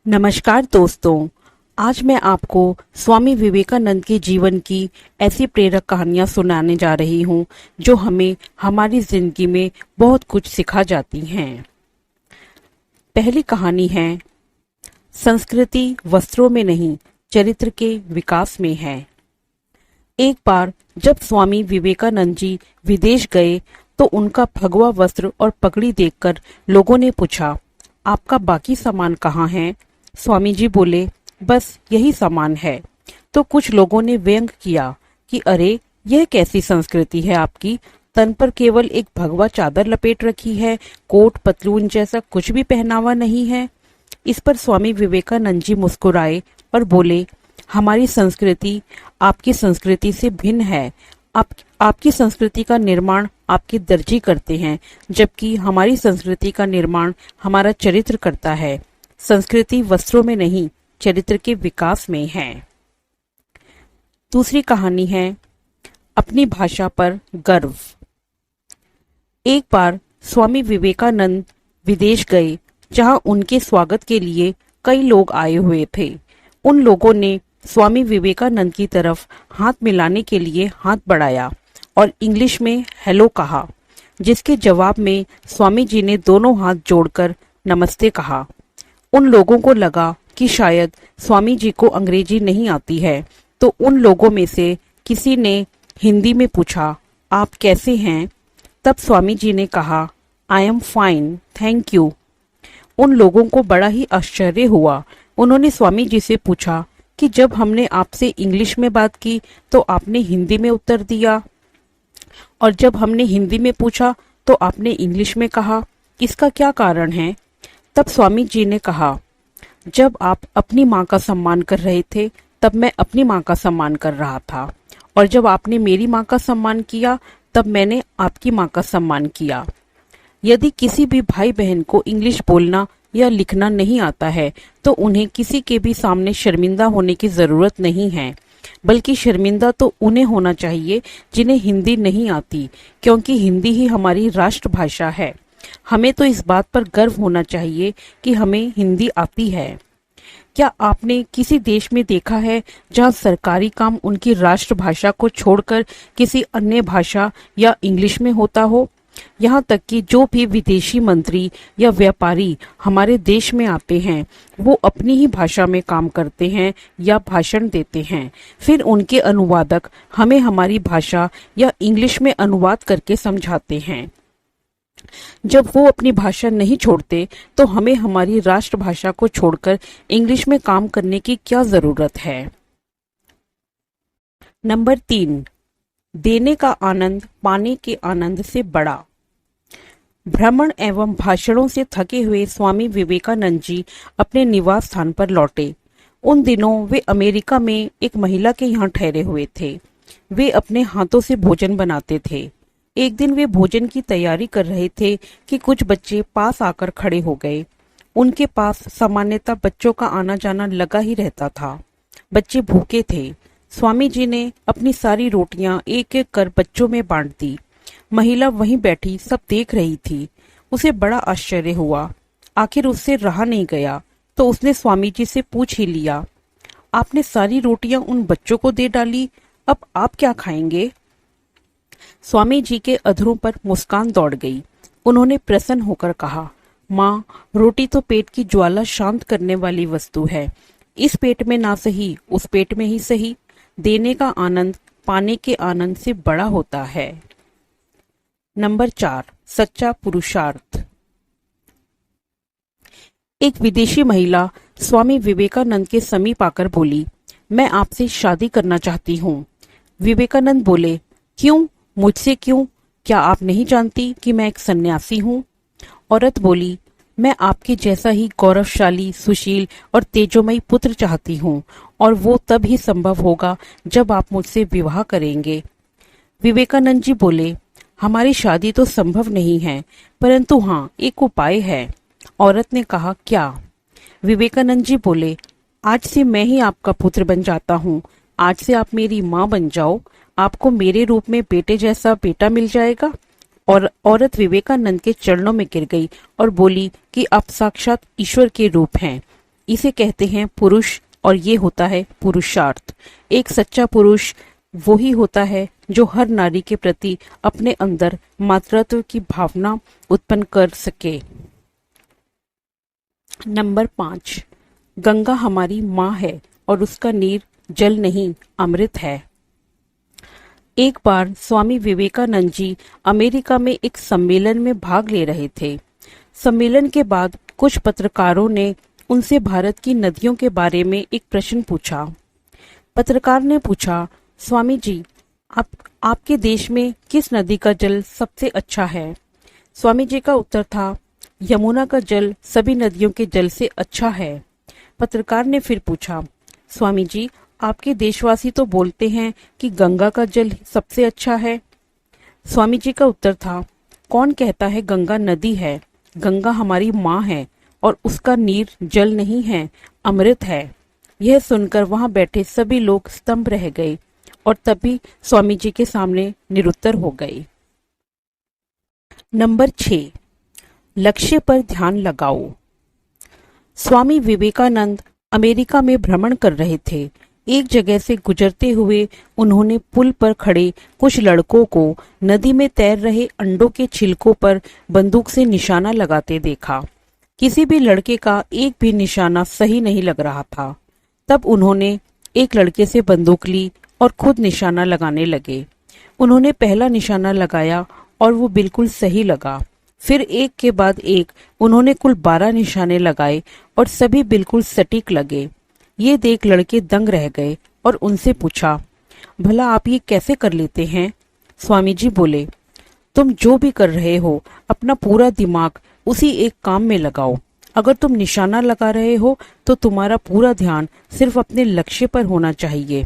नमस्कार दोस्तों। आज मैं आपको स्वामी विवेकानंद के जीवन की ऐसी प्रेरक कहानियां सुनाने जा रही हूं जो हमें हमारी जिंदगी में बहुत कुछ सिखा जाती हैं। पहली कहानी है, संस्कृति वस्त्रों में नहीं चरित्र के विकास में है। एक बार जब स्वामी विवेकानंद जी विदेश गए तो उनका भगवा वस्त्र और पगड़ी देखकर लोगों ने पूछा, आपका बाकी सामान कहाँ है? स्वामी जी बोले, बस यही सामान है। तो कुछ लोगों ने व्यंग किया कि अरे, यह कैसी संस्कृति है आपकी, तन पर केवल एक भगवा चादर लपेट रखी है, कोट पतलून जैसा कुछ भी पहनावा नहीं है। इस पर स्वामी विवेकानंद जी मुस्कुराए और बोले, हमारी संस्कृति आपकी संस्कृति से भिन्न है। आपकी संस्कृति का निर्माण आपके दर्जी करते हैं, जबकि हमारी संस्कृति का निर्माण हमारा चरित्र करता है। संस्कृति वस्त्रों में नहीं चरित्र के विकास में है। दूसरी कहानी है, अपनी भाषा पर गर्व। एक बार स्वामी विवेकानंद विदेश गए जहां उनके स्वागत के लिए कई लोग आए हुए थे। उन लोगों ने स्वामी विवेकानंद की तरफ हाथ मिलाने के लिए हाथ बढ़ाया और इंग्लिश में हेलो कहा, जिसके जवाब में स्वामी जी ने दोनों हाथ जोड़कर नमस्ते कहा। उन लोगों को लगा कि शायद स्वामी जी को अंग्रेजी नहीं आती है, तो उन लोगों में से किसी ने हिंदी में पूछा, आप कैसे हैं? तब स्वामी जी ने कहा, I am fine, thank you. उन लोगों को बड़ा ही आश्चर्य हुआ। उन्होंने स्वामी जी से पूछा कि जब हमने आपसे इंग्लिश में बात की तो आपने हिंदी में उत्तर दिया, और जब हमने हिंदी में पूछा तो आपने इंग्लिश में कहा, इसका क्या कारण है? तब स्वामी जी ने कहा, जब आप अपनी माँ का सम्मान कर रहे थे तब मैं अपनी माँ का सम्मान कर रहा था, और जब आपने मेरी माँ का सम्मान किया तब मैंने आपकी माँ का सम्मान किया। यदि किसी भी भाई बहन को इंग्लिश बोलना या लिखना नहीं आता है तो उन्हें किसी के भी सामने शर्मिंदा होने की जरूरत नहीं है, बल्कि शर्मिंदा तो उन्हें होना चाहिए जिन्हें हिंदी नहीं आती, क्योंकि हिंदी ही हमारी राष्ट्रभाषा है। हमें तो इस बात पर गर्व होना चाहिए कि हमें हिंदी आती है। क्या आपने किसी देश में देखा है जहां सरकारी काम उनकी राष्ट्रभाषा को छोड़कर किसी अन्य भाषा या इंग्लिश में होता हो? यहाँ तक कि जो भी विदेशी मंत्री या व्यापारी हमारे देश में आते हैं वो अपनी ही भाषा में काम करते हैं या भाषण देते हैं, फिर उनके अनुवादक हमें हमारी भाषा या इंग्लिश में अनुवाद करके समझाते हैं। जब वो अपनी भाषा नहीं छोड़ते तो हमें हमारी राष्ट्रभाषा को छोड़कर इंग्लिश में काम करने की क्या जरूरत है? नंबर 3, देने का आनंद पाने के आनंद से बड़ा। भ्रमण एवं भाषणों से थके हुए स्वामी विवेकानंद जी अपने निवास स्थान पर लौटे। उन दिनों वे अमेरिका में एक महिला के यहाँ ठहरे हुए थे। वे अपने हाथों से भोजन बनाते थे। एक दिन वे भोजन की तैयारी कर रहे थे कि कुछ बच्चे पास आकर खड़े हो गए। उनके पास सामान्यतः बच्चों का आना जाना लगा ही रहता था। बच्चे भूखे थे। स्वामी जी ने अपनी सारी रोटियां एक एक कर बच्चों में बांट दी। महिला वहीं बैठी सब देख रही थी। उसे बड़ा आश्चर्य हुआ। आखिर उससे रहा नहीं गया तो उसने स्वामी जी से पूछ ही लिया, आपने सारी रोटियां उन बच्चों को दे डाली, अब आप क्या खाएंगे? स्वामी जी के अधरों पर मुस्कान दौड़ गई। उन्होंने प्रसन्न होकर कहा, माँ, रोटी तो पेट की ज्वाला शांत करने वाली वस्तु है। इस पेट में ना सही उस पेट में ही सही, देने का आनंद पाने के आनंद से बड़ा होता है। नंबर 4, सच्चा पुरुषार्थ। एक विदेशी महिला स्वामी विवेकानंद के समीप आकर बोली, मैं आपसे शादी करना चाहती हूँ। विवेकानंद बोले, क्यों? मुझसे क्यों? क्या आप नहीं जानती कि मैं एक सन्यासी हूँ? औरत बोली, मैं आपके जैसा ही गौरवशाली, सुशील और तेजोमयी पुत्र चाहती हूँ, और वो तब ही संभव होगा जब आप मुझसे विवाह करेंगे। विवेकानंद जी बोले, हमारी शादी तो संभव नहीं है, परंतु हाँ, एक उपाय है। औरत ने कहा, क्या? विवेकानंद जी बोले, आज से मैं ही आपका पुत्र बन जाता हूँ। आज से आप मेरी माँ बन जाओ। आपको मेरे रूप में बेटे जैसा बेटा मिल जाएगा। और औरत विवेकानंद के चरणों में गिर गई और बोली कि आप साक्षात ईश्वर के रूप हैं। इसे कहते हैं पुरुष और ये होता है पुरुषार्थ। एक सच्चा पुरुष वो ही होता है जो हर नारी के प्रति अपने अंदर मातृत्व की भावना उत्पन्न कर सके। नंबर 5, गंगा हमारी माँ है और उसका नीर जल नहीं अमृत है। एक बार स्वामी विवेकानंद जी अमेरिका में एक सम्मेलन में भाग ले रहे थे। सम्मेलन के बाद कुछ पत्रकारों ने उनसे भारत की नदियों के बारे में एक प्रश्न पूछा। पत्रकार ने पूछा, स्वामी जी, आपके देश में किस नदी का जल सबसे अच्छा है? स्वामी जी का उत्तर था, यमुना का जल सभी नदियों के जल से अच्छा है। पत्रकार ने फिर पूछा, स्वामी जी, आपके देशवासी तो बोलते हैं कि गंगा का जल सबसे अच्छा है। स्वामी जी का उत्तर था, कौन कहता है गंगा नदी है? गंगा हमारी माँ है और उसका नीर जल नहीं है, अमृत है। यह सुनकर वहां बैठे सभी लोग स्तंभ रह गए और तभी स्वामी जी के सामने निरुत्तर हो गए। नंबर 6, लक्ष्य पर ध्यान लगाओ। स्वामी विवेकानंद अमेरिका में भ्रमण कर रहे थे। एक जगह से गुजरते हुए उन्होंने पुल पर खड़े कुछ लड़कों को नदी में तैर रहे अंडों के छिलकों पर बंदूक से निशाना लगाते देखा। किसी भी लड़के का एक भी निशाना सही नहीं लग रहा था। तब उन्होंने एक लड़के से बंदूक ली और खुद निशाना लगाने लगे। उन्होंने पहला निशाना लगाया और वो बिल्कुल सही लगा। फिर एक के बाद एक उन्होंने कुल 12 निशाने लगाए और सभी बिल्कुल सटीक लगे। ये देख लड़के दंग रह गए और उनसे पूछा, भला आप ये कैसे कर लेते हैं? स्वामी जी बोले, तुम जो भी कर रहे हो अपना पूरा दिमाग उसी एक काम में लगाओ। अगर तुम निशाना लगा रहे हो तो तुम्हारा पूरा ध्यान सिर्फ अपने लक्ष्य पर होना चाहिए,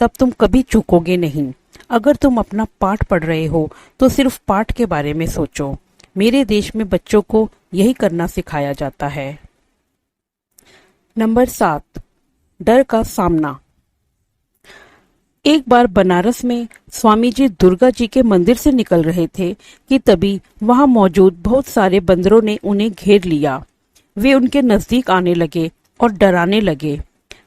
तब तुम कभी चूकोगे नहीं। अगर तुम अपना पाठ पढ़ रहे हो तो सिर्फ पाठ के बारे में सोचो। मेरे देश में बच्चों को यही करना सिखाया जाता है। नंबर 7, डर का सामना। एक बार बनारस में स्वामी जी दुर्गा जी के मंदिर से निकल रहे थे कि तभी वहां मौजूद बहुत सारे बंदरों ने उन्हें घेर लिया। वे उनके नजदीक आने लगे और डराने लगे।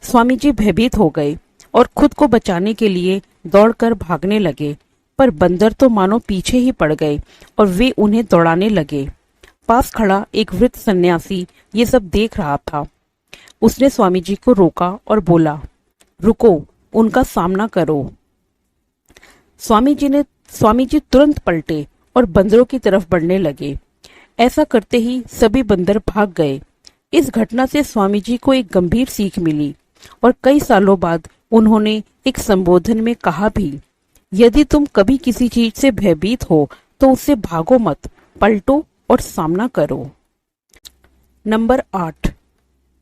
स्वामी जी भयभीत हो गए और खुद को बचाने के लिए दौड़कर भागने लगे, पर बंदर तो मानो पीछे ही पड़ गए और वे उन्हें दौड़ाने लगे। पास खड़ा एक वृद्ध सन्यासी ये सब देख रहा था। उसने स्वामी जी को रोका और बोला, रुको, उनका सामना करो। स्वामी जी तुरंत पलटे और बंदरों की तरफ बढ़ने लगे। ऐसा करते ही सभी बंदर भाग गए। इस घटना से स्वामी जी को एक गंभीर सीख मिली और कई सालों बाद उन्होंने एक संबोधन में कहा भी, यदि तुम कभी किसी चीज से भयभीत हो तो उससे भागो मत, पलटो और सामना करो। नंबर 8,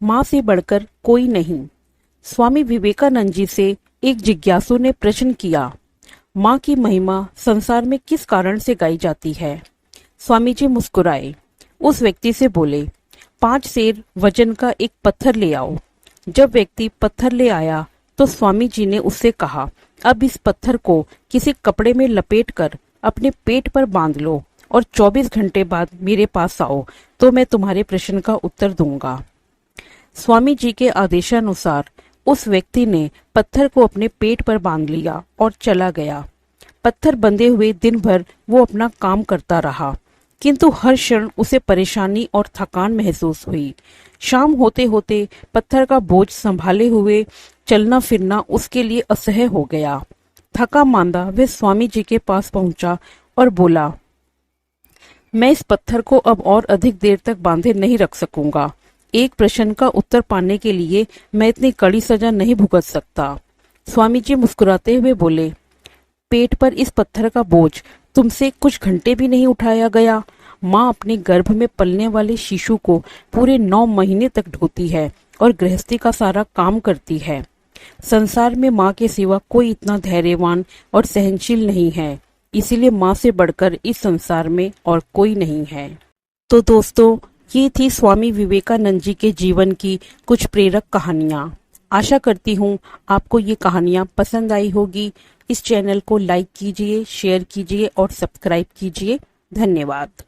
माँ से बढ़कर कोई नहीं। स्वामी विवेकानंद जी से एक जिज्ञासु ने प्रश्न किया, माँ की महिमा संसार में किस कारण से गाई जाती है? स्वामी जी मुस्कुराए। उस व्यक्ति से बोले, 5 सेर वजन का एक पत्थर ले आओ। जब व्यक्ति पत्थर ले आया तो स्वामी जी ने उससे कहा, अब इस पत्थर को किसी कपड़े में लपेटकर अपने पेट पर बांध लो और 24 घंटे बाद मेरे पास आओ तो मैं तुम्हारे प्रश्न का उत्तर दूंगा। स्वामी जी के आदेशानुसार उस व्यक्ति ने पत्थर को अपने पेट पर बांध लिया और चला गया। पत्थर बंधे हुए दिन भर वो अपना काम करता रहा, किंतु हर क्षण उसे परेशानी और थकान महसूस हुई। शाम होते होते पत्थर का बोझ संभाले हुए चलना फिरना उसके लिए असह्य हो गया। थका मांदा वह स्वामी जी के पास पहुंचा और बोला, मैं इस पत्थर को अब और अधिक देर तक बांधे नहीं रख सकूंगा। एक प्रश्न का उत्तर पाने के लिए मैं इतनी कड़ी सजा नहीं भुगत सकता। स्वामी जी मुस्कुराते हुए बोले, पेट पर इस पत्थर का बोझ तुमसे कुछ घंटे भी नहीं उठाया गया। माँ अपने गर्भ में पलने वाले शिशु को पूरे 9 महीने तक ढोती है और गृहस्थी का सारा काम करती है। संसार में माँ के सिवा कोई इतना धैर्यवान और सहनशील नहीं है, इसीलिए माँ से बढ़कर इस संसार में और कोई नहीं है। तो दोस्तों, ये थी स्वामी विवेकानंद जी के जीवन की कुछ प्रेरक कहानियाँ। आशा करती हूँ आपको ये कहानियाँ पसंद आई होगी। इस चैनल को लाइक कीजिए, शेयर कीजिए और सब्सक्राइब कीजिए। धन्यवाद।